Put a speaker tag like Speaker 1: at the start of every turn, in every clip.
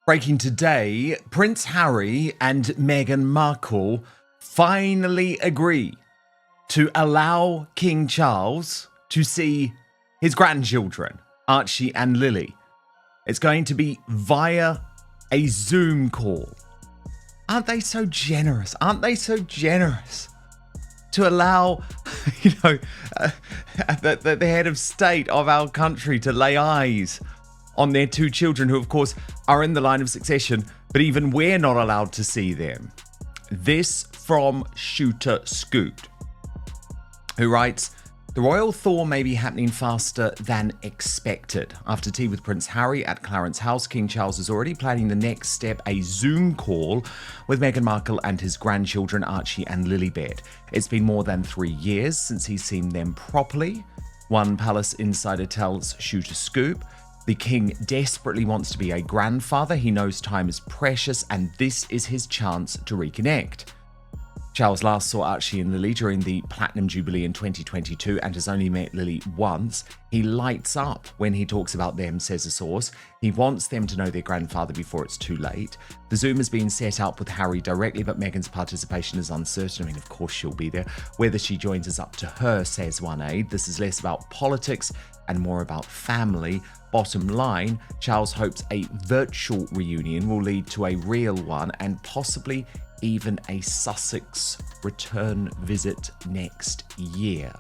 Speaker 1: Breaking today, Prince Harry and Meghan Markle finally agree to allow King Charles to see his grandchildren, Archie and Lili. It's going to be via a Zoom call. Aren't they so generous? To allow, the head of state of our country to lay eyes on their two children, who, of course, are in the line of succession, but even we're not allowed to see them. This from Shooter Scoot, who writes, the royal thaw may be happening faster than expected. After tea with Prince Harry at Clarence House, King Charles is already planning the next step, a Zoom call with Meghan Markle and his grandchildren, Archie and Lilibet. It's been more than 3 years since he's seen them properly. One palace insider tells Shooter Scoop, the king desperately wants to be a grandfather. He knows time is precious and this is his chance to reconnect. Charles last saw Archie and Lili during the Platinum Jubilee in 2022 and has only met Lili once. He lights up when he talks about them, says a source. He wants them to know their grandfather before it's too late. The Zoom has been set up with Harry directly, but Meghan's participation is uncertain. I mean, of course she'll be there. Whether she joins is up to her, says one aide. This is less about politics and more about family. Bottom line, Charles hopes a virtual reunion will lead to a real one and possibly even a Sussex return visit next year.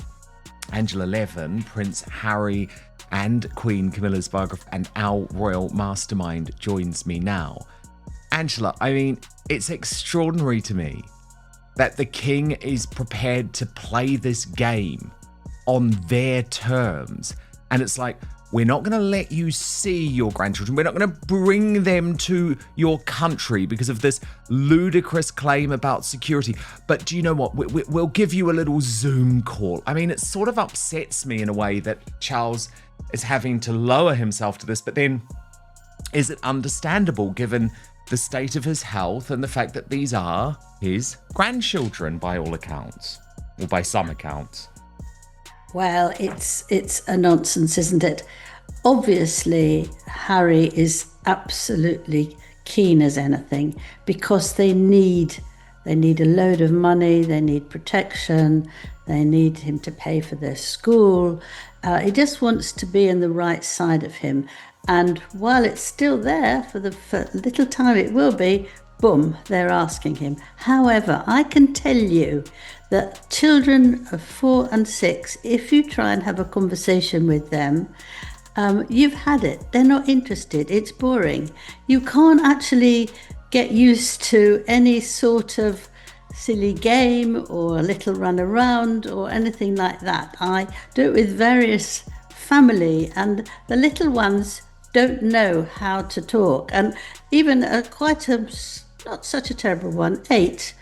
Speaker 1: Angela Levin, Prince Harry and Queen Camilla's biographer and our royal mastermind, joins me now. Angela, I mean, it's extraordinary to me that the king is prepared to play this game on their terms. And it's like, we're not going to let you see your grandchildren. We're not going to bring them to your country because of this ludicrous claim about security. But do you know what? We'll give you a little Zoom call. I mean, it sort of upsets me in a way that Charles is having to lower himself to this. But then, is it understandable given the state of his health and the fact that these are his grandchildren by all accounts, or by some accounts?
Speaker 2: Well, it's a nonsense, isn't it? Obviously, Harry is absolutely keen as anything because they need a load of money, they need protection, they need him to pay for their school. He just wants to be in the right side of him. And while it's still there for little time it will be, boom, they're asking him. However, I can tell you that children of 4 and 6, if you try and have a conversation with them, you've had it. They're not interested. It's boring. You can't actually get used to any sort of silly game or a little run around or anything like that. I do it with various family, and the little ones don't know how to talk. And even not such a terrible one, 8,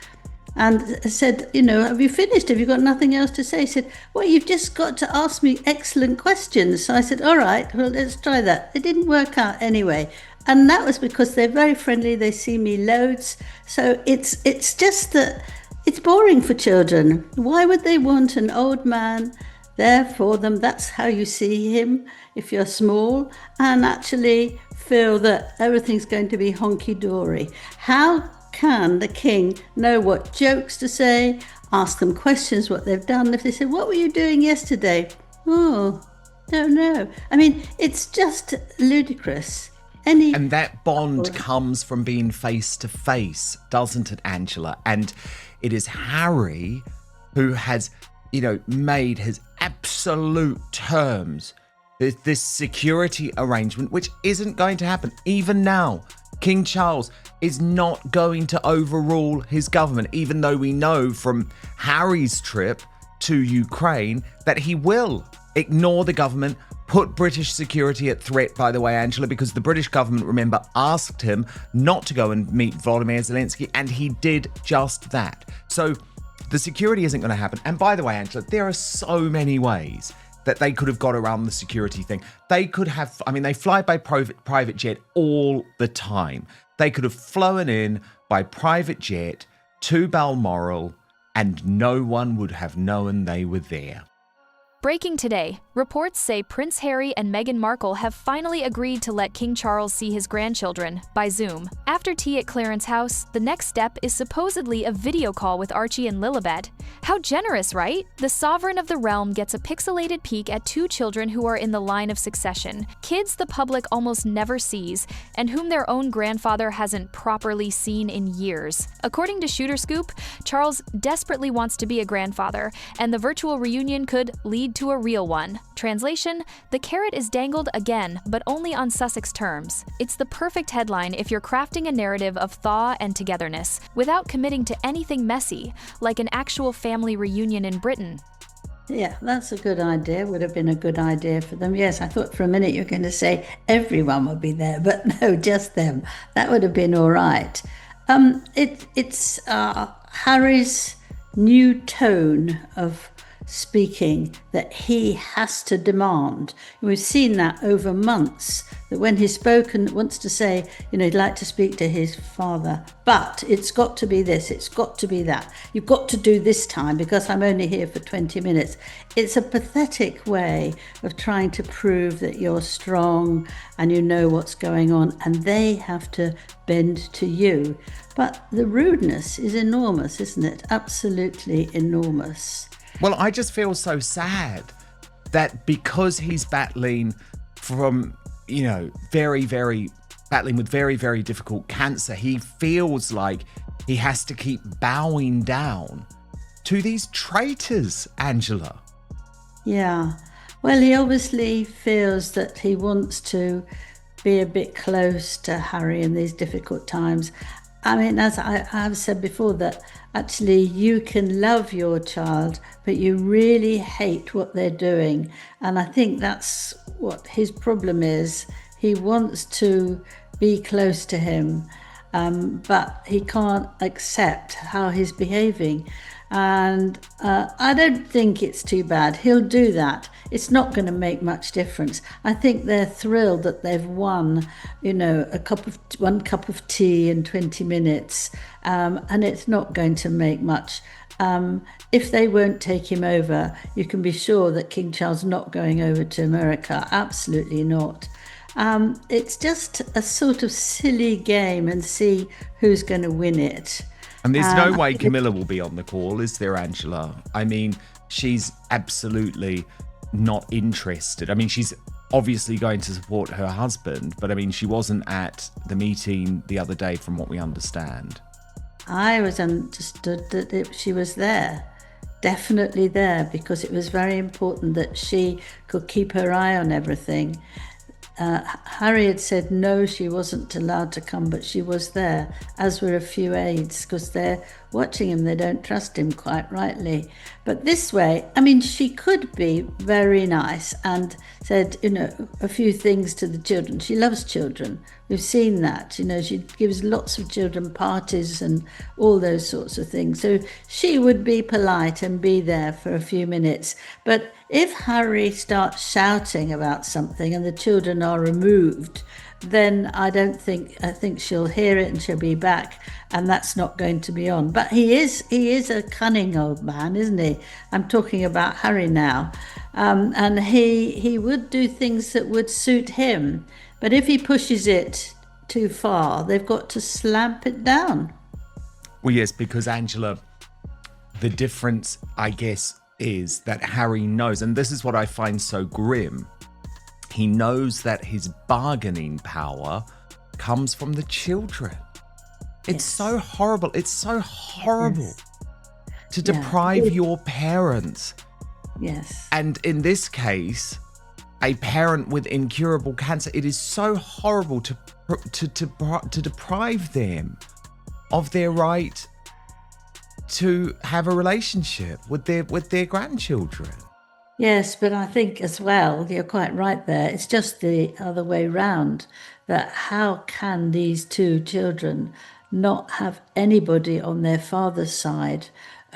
Speaker 2: and said, have you finished? Have you got nothing else to say? He said, well, you've just got to ask me excellent questions. So I said, all right, well, let's try that. It didn't work out anyway. And that was because they're very friendly. They see me loads. So it's just that it's boring for children. Why would they want an old man there for them? That's how you see him if you're small, and actually feel that everything's going to be honky-dory. How can the king know what jokes to say, ask them questions, what they've done? If they say, what were you doing yesterday? Oh, don't know. I mean, it's just ludicrous.
Speaker 1: And that bond comes from being face to face, doesn't it, Angela? And it is Harry who has, made his absolute terms, this security arrangement, which isn't going to happen. Even now, King Charles is not going to overrule his government, even though we know from Harry's trip to Ukraine that he will ignore the government, put British security at threat, by the way, Angela, because the British government, remember, asked him not to go and meet Volodymyr Zelensky, and he did just that. So the security isn't going to happen. And by the way, Angela, there are so many ways that they could have got around the security thing. They could have, they fly by private jet all the time. They could have flown in by private jet to Balmoral and no one would have known they were there.
Speaker 3: Breaking today, Reports say Prince Harry and Meghan Markle have finally agreed to let King Charles see his grandchildren by Zoom. After tea at Clarence House, the next step is supposedly a video call with Archie and Lilibet. How generous, right? The sovereign of the realm gets a pixelated peek at two children who are in the line of succession, kids the public almost never sees, and whom their own grandfather hasn't properly seen in years. According to Shooter Scoop, Charles desperately wants to be a grandfather, and the virtual reunion could lead to a real one. Translation: the carrot is dangled again, but only on Sussex terms. It's the perfect headline if you're crafting a narrative of thaw and togetherness, without committing to anything messy, like an actual family reunion in Britain.
Speaker 2: Yeah, that's a good idea. Would have been a good idea for them. Yes, I thought for a minute you were going to say everyone would be there, but no, just them. That would have been all right. It's Harry's new tone of speaking that he has to demand. We've seen that over months, that when he's spoken, wants to say, he'd like to speak to his father, but it's got to be this, it's got to be that. You've got to do this time because I'm only here for 20 minutes. It's a pathetic way of trying to prove that you're strong and you know what's going on, and they have to bend to you. But the rudeness is enormous, isn't it? Absolutely enormous.
Speaker 1: Well, I just feel so sad that because he's battling from, battling with very, very difficult cancer, he feels like he has to keep bowing down to these traitors, Angela.
Speaker 2: Yeah. Well, he obviously feels that he wants to be a bit close to Harry in these difficult times. I mean, as I have said before, that actually you can love your child, but you really hate what they're doing. And I think that's what his problem is. He wants to be close to him, but he can't accept how he's behaving. And I don't think it's too bad. He'll do that. It's not going to make much difference. I think they're thrilled that they've won, one cup of tea in 20 minutes, and it's not going to make much. If they won't take him over, you can be sure that King Charles is not going over to America. Absolutely not. It's just a sort of silly game, and see who's going to win it.
Speaker 1: And there's no way Camilla will be on the call, is there, Angela? I mean, she's absolutely not interested. I mean, she's obviously going to support her husband, but I mean, she wasn't at the meeting the other day, from what we understand.
Speaker 2: I was understood that she was there, definitely there, because it was very important that she could keep her eye on everything. Harry had said no, she wasn't allowed to come, but she was there, as were a few aides, because they're watching him. They don't trust him, quite rightly. But this way, I mean, she could be very nice and said, a few things to the children. She loves children. We've seen that. She gives lots of children parties and all those sorts of things. So she would be polite and be there for a few minutes. But if Harry starts shouting about something and the children are removed, then I think she'll hear it and she'll be back, and that's not going to be on. But he is a cunning old man, isn't he? I'm talking about Harry now. And he would do things that would suit him. But if he pushes it too far, they've got to slamp it down.
Speaker 1: Well, yes, because Angela, the difference, I guess, is that Harry knows, and this is what I find so grim, he knows that his bargaining power comes from the children. It's so horrible. It's so horrible to deprive your parents.
Speaker 2: Yes.
Speaker 1: And in this case, a parent with incurable cancer, it is so horrible to deprive them of their right to have a relationship with their grandchildren.
Speaker 2: Yes, but I think as well, you're quite right there. It's just the other way round, that how can these two children not have anybody on their father's side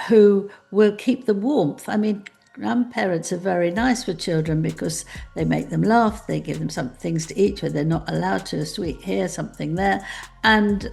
Speaker 2: who will keep the warmth? I mean, grandparents are very nice for children because they make them laugh, they give them some things to eat where they're not allowed to, a sweet here, something there. And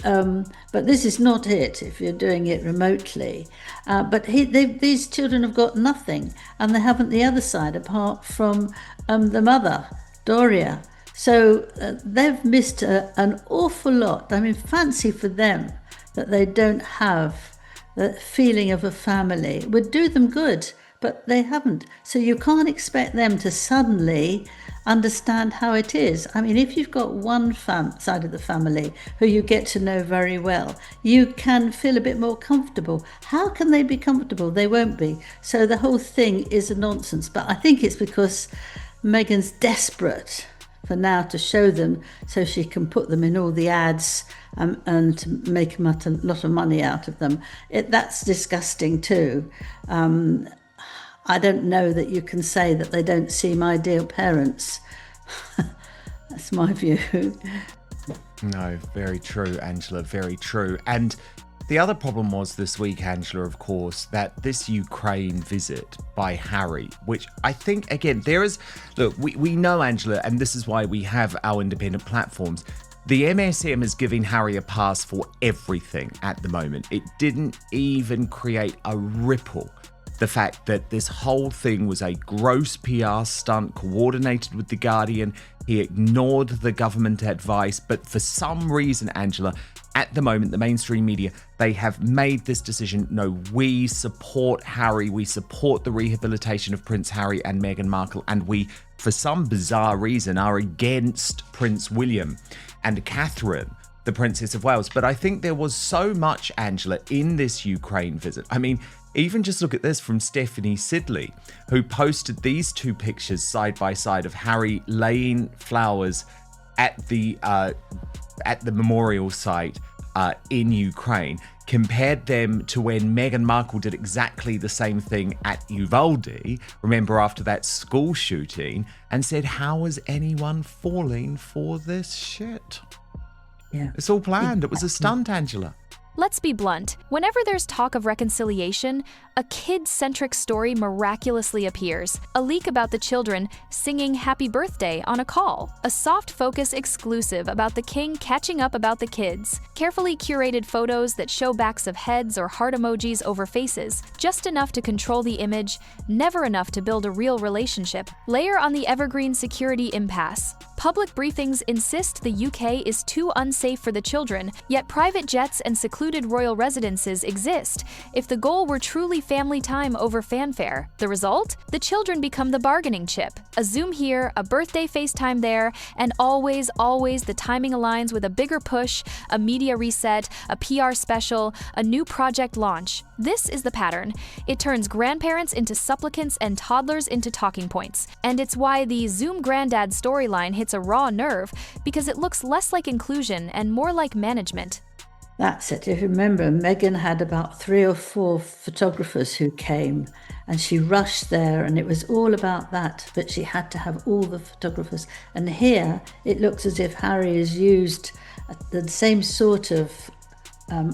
Speaker 2: but this is not it if you're doing it remotely. But these children have got nothing, and they haven't the other side apart from the mother, Doria. So they've missed an awful lot. I mean, fancy for them that they don't have the feeling of a family. It would do them good, but they haven't. So you can't expect them to suddenly understand how it is. I mean, if you've got one side of the family who you get to know very well, you can feel a bit more comfortable. How can they be comfortable? They won't be. So the whole thing is a nonsense. But I think it's because Meghan's desperate for now to show them so she can put them in all the ads and to make a lot of money out of them. That's disgusting too. I don't know that you can say that they don't seem ideal parents. That's my view.
Speaker 1: No, very true, Angela, very true. And the other problem was this week, Angela, of course, that this Ukraine visit by Harry, which I think, again, we know, Angela, and this is why we have our independent platforms. The MSM is giving Harry a pass for everything at the moment. It didn't even create a ripple. The fact that this whole thing was a gross PR stunt coordinated with The Guardian. He ignored the government advice, but for some reason, Angela, at the moment, the mainstream media, they have made this decision. No, we support Harry. We support the rehabilitation of Prince Harry and Meghan Markle. And we, for some bizarre reason, are against Prince William and Catherine, the Princess of Wales. But I think there was so much, Angela, in this Ukraine visit. I mean, even just look at this from Stephanie Sidley, who posted these two pictures side by side of Harry laying flowers at the memorial site in Ukraine, compared them to when Meghan Markle did exactly the same thing at Uvalde, remember, after that school shooting, and said, how is anyone falling for this shit?
Speaker 2: Yeah,
Speaker 1: it's all planned. It was a stunt, Angela.
Speaker 3: Let's be blunt. Whenever there's talk of reconciliation, a kid-centric story miraculously appears. A leak about the children singing happy birthday on a call. A soft focus exclusive about the king catching up about the kids. Carefully curated photos that show backs of heads or heart emojis over faces. Just enough to control the image, never enough to build a real relationship. Layer on the evergreen security impasse. Public briefings insist the UK is too unsafe for the children, yet private jets and secluded royal residences exist. If the goal were truly family time over fanfare, the result? The children become the bargaining chip. A Zoom here, a birthday FaceTime there, and always the timing aligns with a bigger push, a media reset, a PR special, a new project launch. This is the pattern. It turns grandparents into supplicants and toddlers into talking points. And it's why the Zoom granddad storyline hits a raw nerve, because it looks less like inclusion and more like management.
Speaker 2: That's it. If you remember, Meghan had about 3 or 4 photographers who came, and she rushed there, and it was all about that, but she had to have all the photographers. And here, it looks as if Harry has used the same sort of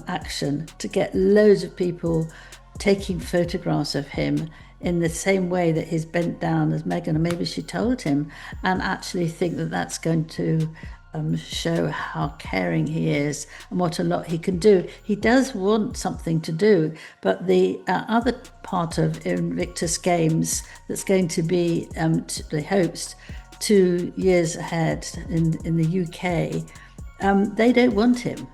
Speaker 2: action to get loads of people taking photographs of him in the same way that he's bent down as Meghan, and maybe she told him, and actually think that that's going to show how caring he is and what a lot he can do. He does want something to do, but the other part of Invictus Games that's going to be the host 2 years ahead in the UK, they don't want him.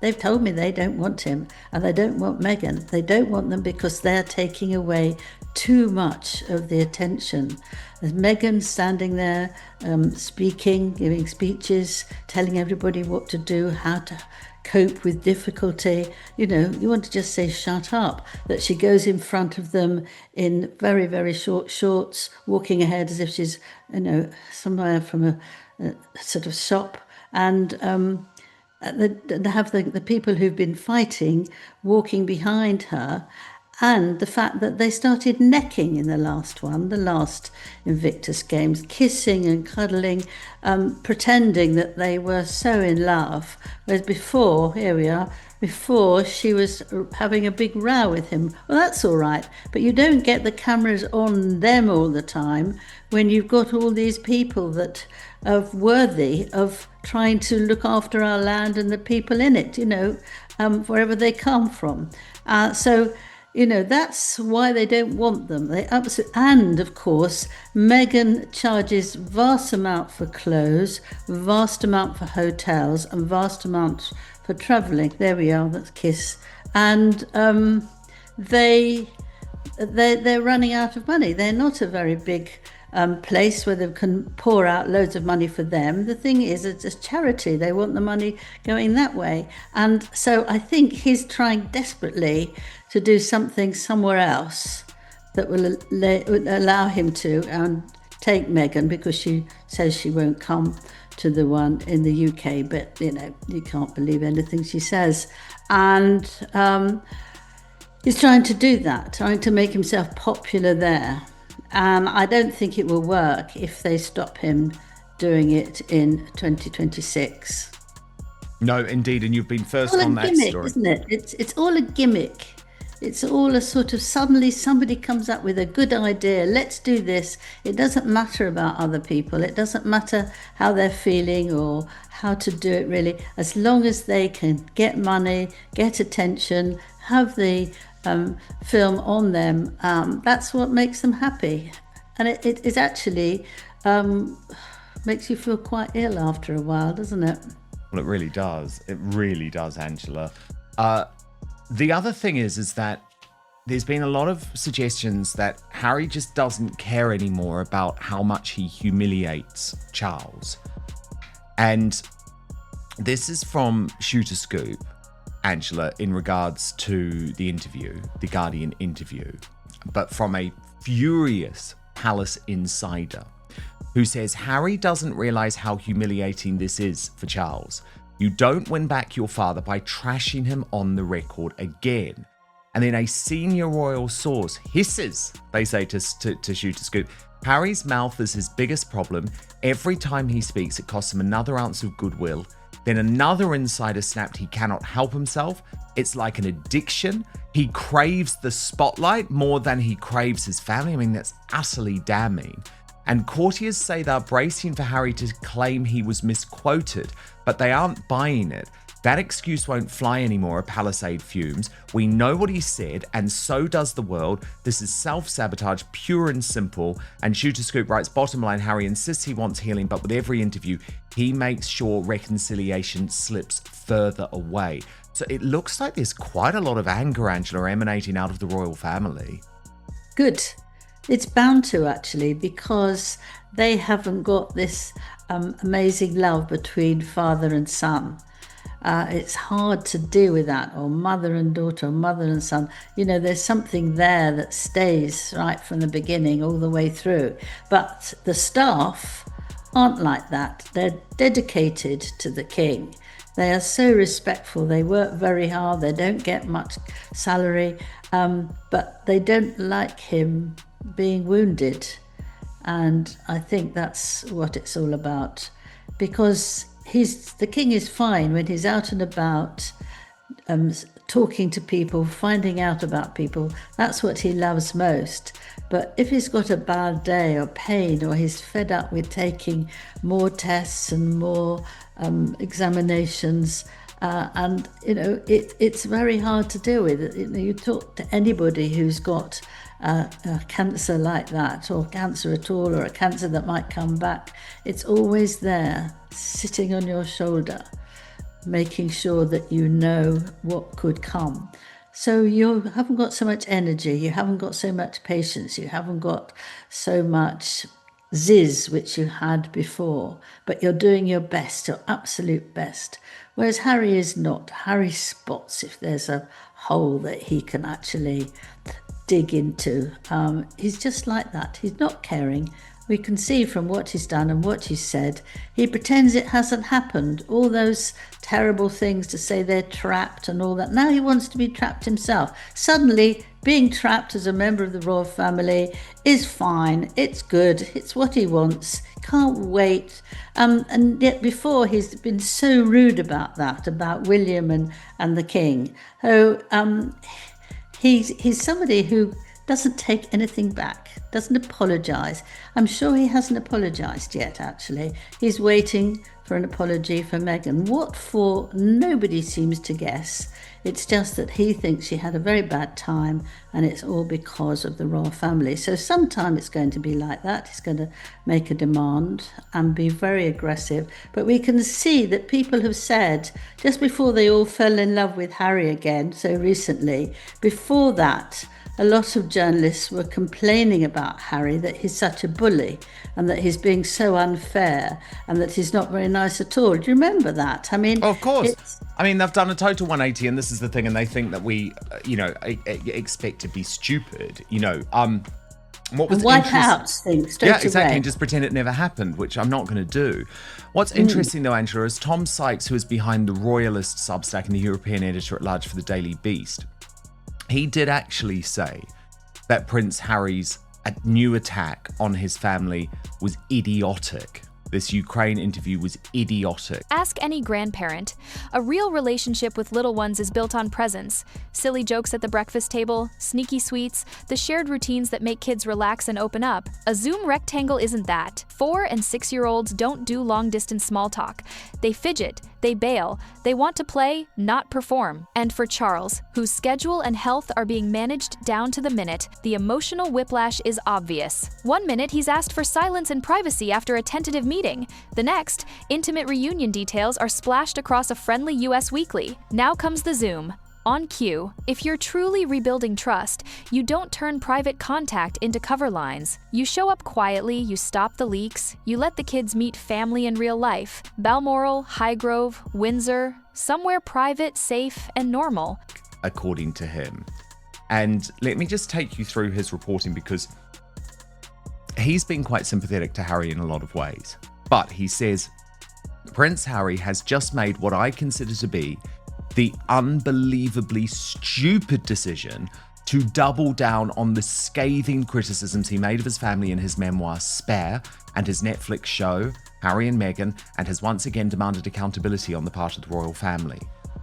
Speaker 2: They've told me they don't want him, and they don't want Meghan. They don't want them because they're taking away too much of the attention. There's Meghan standing there speaking, giving speeches, telling everybody what to do, how to cope with difficulty. You know, you want to just say, shut up. That she goes in front of them in very, very short shorts, walking ahead as if she's, somewhere from a sort of shop. And they have the people who've been fighting walking behind her, And the fact that they started necking in the last one, the last Invictus Games, kissing and cuddling, pretending that they were so in love. Whereas before, here we are, before she was having a big row with him. Well, that's all right, but you don't get the cameras on them all the time when you've got all these people that are worthy of trying to look after our land and the people in it, wherever they come from. So that's why they don't want them. And of course, Meghan charges vast amount for clothes, vast amount for hotels, and vast amount for travelling. There we are. That's Kiss. And they're running out of money. They're not a very big place where they can pour out loads of money for them. The thing is, it's a charity. They want the money going that way. And so I think he's trying desperately to do something somewhere else that will allow him to take Meghan, because she says she won't come to the one in the UK, but you can't believe anything she says. And he's trying to do that, trying to make himself popular there. And I don't think it will work if they stop him doing it in 2026.
Speaker 1: No, indeed, and you've been first on that
Speaker 2: gimmick,
Speaker 1: story,
Speaker 2: isn't it? It's all a gimmick. It's all a sort of, suddenly somebody comes up with a good idea. Let's do this. It doesn't matter about other people. It doesn't matter how they're feeling or how to do it, really. As long as they can get money, get attention, have the film on them, that's what makes them happy. And it is actually makes you feel quite ill after a while, doesn't it?
Speaker 1: Well, it really does. It really does, Angela. The other thing is that there's been a lot of suggestions that Harry just doesn't care anymore about how much he humiliates Charles. And this is from Shooter Scoop, Angela, in regards to the interview, the Guardian interview, but from a furious Palace insider who says Harry doesn't realise how humiliating this is for Charles. You don't win back your father by trashing him on the record again. And then a senior royal source hisses, they say to Shooter Scoop, Harry's mouth is his biggest problem. Every time he speaks, it costs him another ounce of goodwill. Then another insider snapped he cannot help himself. It's like an addiction. He craves the spotlight more than he craves his family. I mean, that's utterly damning. And courtiers say they're bracing for Harry to claim he was misquoted, but they aren't buying it. That excuse won't fly anymore, Palisade fumes. We know what he said, and so does the world. This is self-sabotage, pure and simple. And Shooter Scoop writes, bottom line, Harry insists he wants healing, but with every interview, he makes sure reconciliation slips further away. So it looks like there's quite a lot of anger, Angela, emanating out of the royal family.
Speaker 2: Good. It's bound to, actually, because they haven't got this amazing love between father and son. It's hard to deal with that, or mother and daughter, or mother and son. There's something there that stays right from the beginning all the way through. But the staff aren't like that. They're dedicated to the king. They are so respectful. They work very hard. They don't get much salary, but they don't like him being wounded. And I think that's what it's all about, because the king is fine when he's out and about, talking to people, finding out about people. That's what he loves most. But if he's got a bad day or pain, or he's fed up with taking more tests and more examinations, and it's very hard to deal with. You talk to anybody who's got a cancer like that, or cancer at all, or a cancer that might come back, it's always there, sitting on your shoulder, making sure that you know what could come. So you haven't got so much energy, you haven't got so much patience, you haven't got so much ziz, which you had before, but you're doing your best, your absolute best. Whereas Harry is not. Harry spots if there's a hole that he can actually dig into. He's just like that. He's not caring we can see from what he's done and what he's said, he pretends it hasn't happened. All those terrible things to say they're trapped and all that. Now he wants to be trapped himself. Suddenly, being trapped as a member of the royal family is fine. It's good. It's what he wants. Can't wait. And yet before he's been so rude about that, about William and the king. He's somebody who doesn't take anything back, doesn't apologise. I'm sure he hasn't apologised yet, actually. He's waiting for an apology for Meghan. What for? Nobody seems to guess. It's just that he thinks she had a very bad time and it's all because of the royal family. So sometime it's going to be like that. He's going to make a demand and be very aggressive. But we can see that people have said, just before they all fell in love with Harry again so recently, before that, a lot of journalists were complaining about Harry, that he's such a bully and that he's being so unfair and that he's not very nice at all. Do you remember that? I mean,
Speaker 1: of course. I mean, they've done a total 180, and this is the thing, and they think that we, expect to be stupid. What was
Speaker 2: the White House thing straight away.
Speaker 1: Yeah, exactly, and just pretend it never happened, which I'm not going to do. What's interesting, though, Angela, is Tom Sykes, who is behind the Royalist Substack and the European editor-at-large for the Daily Beast. He did actually say that Prince Harry's new attack on his family was idiotic. This Ukraine interview was idiotic.
Speaker 3: Ask any grandparent. A real relationship with little ones is built on presence. Silly jokes at the breakfast table, sneaky sweets, the shared routines that make kids relax and open up. A Zoom rectangle isn't that. 4- and 6-year-olds don't do long-distance small talk. They fidget, they bail, they want to play, not perform. And for Charles, whose schedule and health are being managed down to the minute, the emotional whiplash is obvious. 1 minute, he's asked for silence and privacy after a tentative meeting. The next, intimate reunion details are splashed across a friendly US weekly. Now comes the Zoom. On cue, if you're truly rebuilding trust, you don't turn private contact into cover lines. You show up quietly, you stop the leaks, you let the kids meet family in real life. Balmoral, Highgrove, Windsor, somewhere private, safe, and normal.
Speaker 1: According to him. And let me just take you through his reporting, because he's been quite sympathetic to Harry in a lot of ways. But he says, Prince Harry has just made what I consider to be the unbelievably stupid decision to double down on the scathing criticisms he made of his family in his memoir Spare and his Netflix show Harry and Meghan, and has once again demanded accountability on the part of the royal family.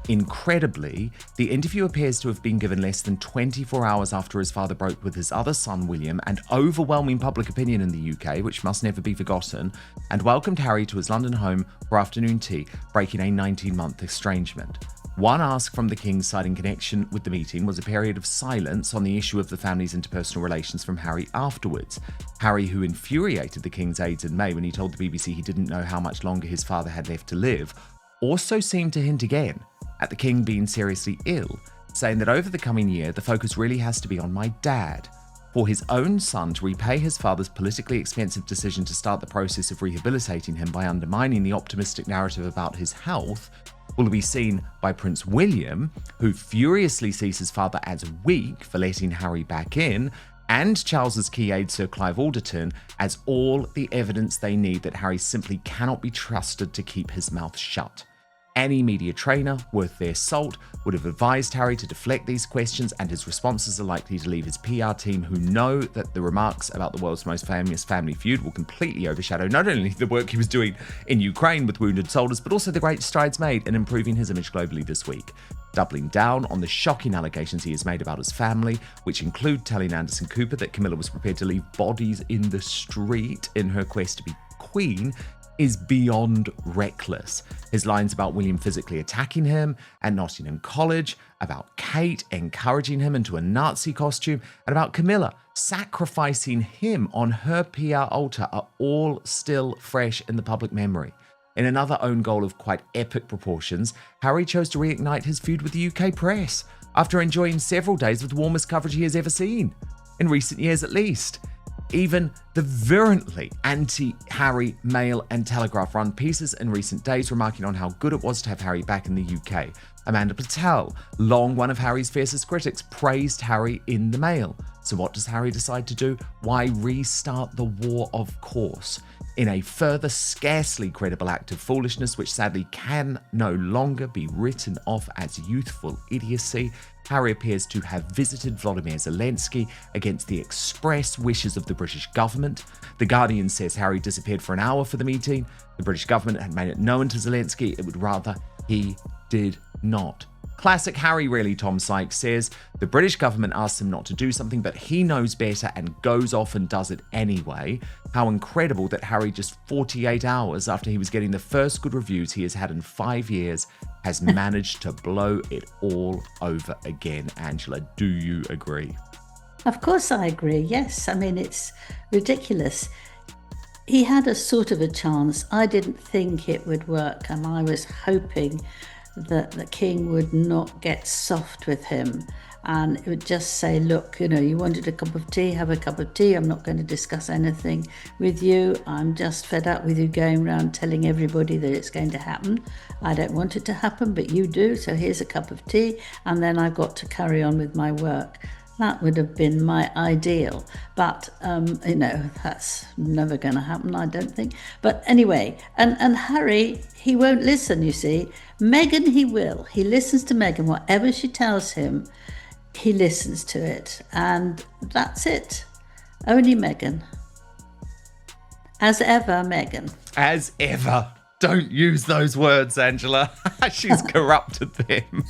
Speaker 1: Incredibly, the interview appears to have been given less than 24 hours after his father broke with his other son, William, and overwhelming public opinion in the UK, which must never be forgotten, and welcomed Harry to his London home for afternoon tea, breaking a 19-month estrangement. One ask from the King citing connection with the meeting was a period of silence on the issue of the family's interpersonal relations from Harry afterwards. Harry, who infuriated the King's aides in May when he told the BBC he didn't know how much longer his father had left to live, also seemed to hint again at the King being seriously ill, saying that over the coming year, the focus really has to be on my dad. For his own son to repay his father's politically expensive decision to start the process of rehabilitating him by undermining the optimistic narrative about his health will be seen by Prince William, who furiously sees his father as weak for letting Harry back in, and Charles's key aide Sir Clive Alderton as all the evidence they need that Harry simply cannot be trusted to keep his mouth shut. Any media trainer worth their salt would have advised Harry to deflect these questions, and his responses are likely to leave his PR team, who know that the remarks about the world's most famous family feud will completely overshadow not only the work he was doing in Ukraine with wounded soldiers, but also the great strides made in improving his image globally this week. Doubling down on the shocking allegations he has made about his family, which include telling Anderson Cooper that Camilla was prepared to leave bodies in the street in her quest to be queen, is beyond reckless. His lines about William physically attacking him at Nottingham College, about Kate encouraging him into a Nazi costume, and about Camilla sacrificing him on her PR altar are all still fresh in the public memory. In another own goal of quite epic proportions, Harry chose to reignite his feud with the UK press after enjoying several days with the warmest coverage he has ever seen, in recent years at least. Even the virulently anti-Harry Mail and Telegraph run pieces in recent days remarking on how good it was to have Harry back in the UK. Amanda Patel, long one of Harry's fiercest critics, praised Harry in the Mail. So what does Harry decide to do? Why restart the war, of course. In a further scarcely credible act of foolishness, which sadly can no longer be written off as youthful idiocy, Harry appears to have visited Volodymyr Zelensky against the express wishes of the British government. The Guardian says Harry disappeared for an hour for the meeting. The British government had made it known to Zelensky it would rather he did not. Classic Harry really, Tom Sykes says. The British government asks him not to do something, but he knows better and goes off and does it anyway. How incredible that Harry, just 48 hours after he was getting the first good reviews he has had in 5 years, has managed to blow it all over again. Angela, do you agree?
Speaker 2: Of course I agree, yes. I mean, it's ridiculous. He had a sort of a chance. I didn't think it would work, and I was hoping that the king would not get soft with him and it would just say, look, you wanted a cup of tea, have a cup of tea. I'm not going to discuss anything with you. I'm just fed up with you going around telling everybody that it's going to happen. I don't want it to happen, but you do. So here's a cup of tea, and then I've got to carry on with my work. That would have been my ideal, but that's never going to happen, I don't think. But anyway, and Harry, he won't listen, you see. Meghan, he will. He listens to Meghan. Whatever she tells him, he listens to it, and that's it. Only Meghan. As ever, Meghan.
Speaker 1: As ever. Don't use those words, Angela. She's corrupted them.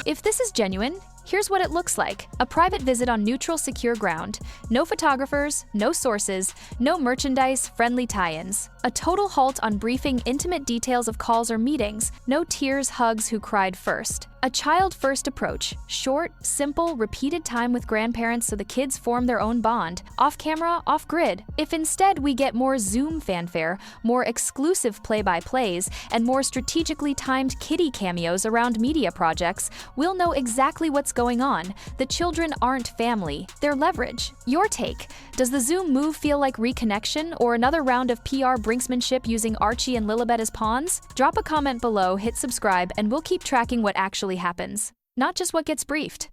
Speaker 3: If this is genuine, here's what it looks like. A private visit on neutral, secure ground. No photographers, no sources, no merchandise, friendly tie-ins. A total halt on briefing intimate details of calls or meetings. No tears, hugs, who cried first. A child-first approach. Short, simple, repeated time with grandparents so the kids form their own bond. Off-camera, off-grid. If instead we get more Zoom fanfare, more exclusive play-by-plays, and more strategically timed kiddie cameos around media projects, we'll know exactly what's going on. The children aren't family, they're leverage. Your take. Does the Zoom move feel like reconnection or another round of PR brinksmanship using Archie and Lilibet as pawns? Drop a comment below, hit subscribe, and we'll keep tracking what actually happens, not just what gets briefed.